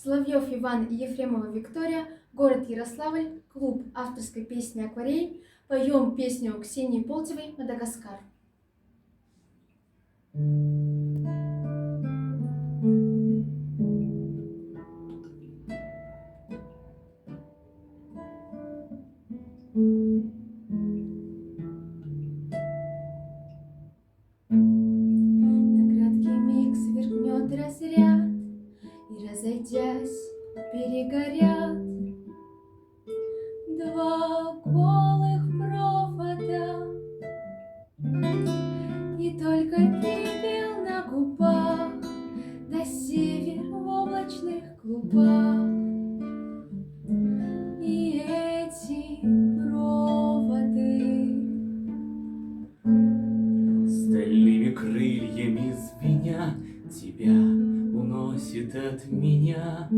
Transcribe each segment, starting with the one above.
Соловьев Иван и Ефремова Виктория, город Ярославль, клуб авторской песни «Акварель». Поем песню Ксении Полтевой «Мадагаскар». На краткий миг сверкнет разряд, и, разойдясь, перегорят два голых провода, и только пепел на губах, да север в облачных клубах. И эти проводы стальными крыльями звеня тебя уносит от меня.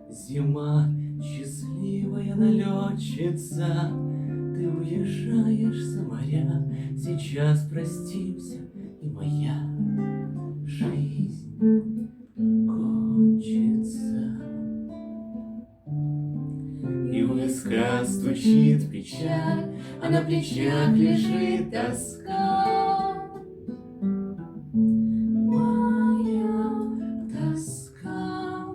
Зима, счастливая налетчица, ты уезжаешь за моря. Сейчас простимся, и моя жизнь кончится. И у виска стучит печаль, а на плечах лежит тоска. Моя тоска.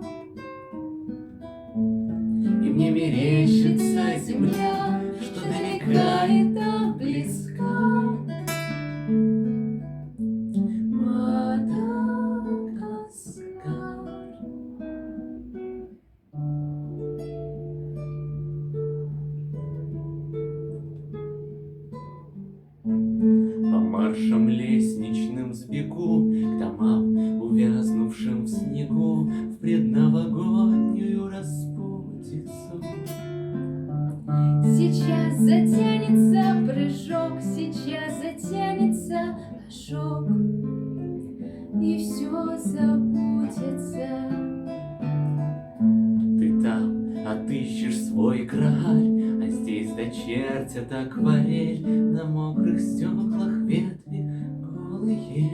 И мне мерещится земля, что далека и так близка. Мадагаскар. По маршам лестничным сбегу к домам, увязнувшим в снегу, в предновогоднюю распутицу. сейчас затянется прыжок, сейчас затянется ожог, и все забудется. Ты там отыщешь свой Грааль, а здесь дочертят акварель на мокрых стеклах ветви голые.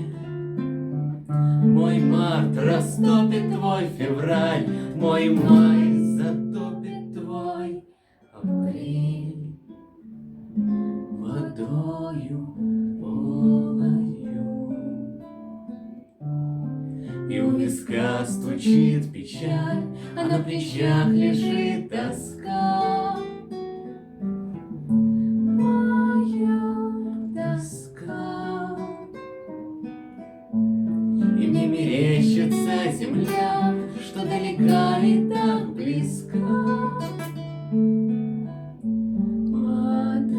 Мой март растопит твой февраль, мой май затопит твой апрель водою полою. И у виска стучит печаль, а на плечах лежит тоска. Моя тоска. И мне мерещится земля, что далека и так близка. Мадагаскар.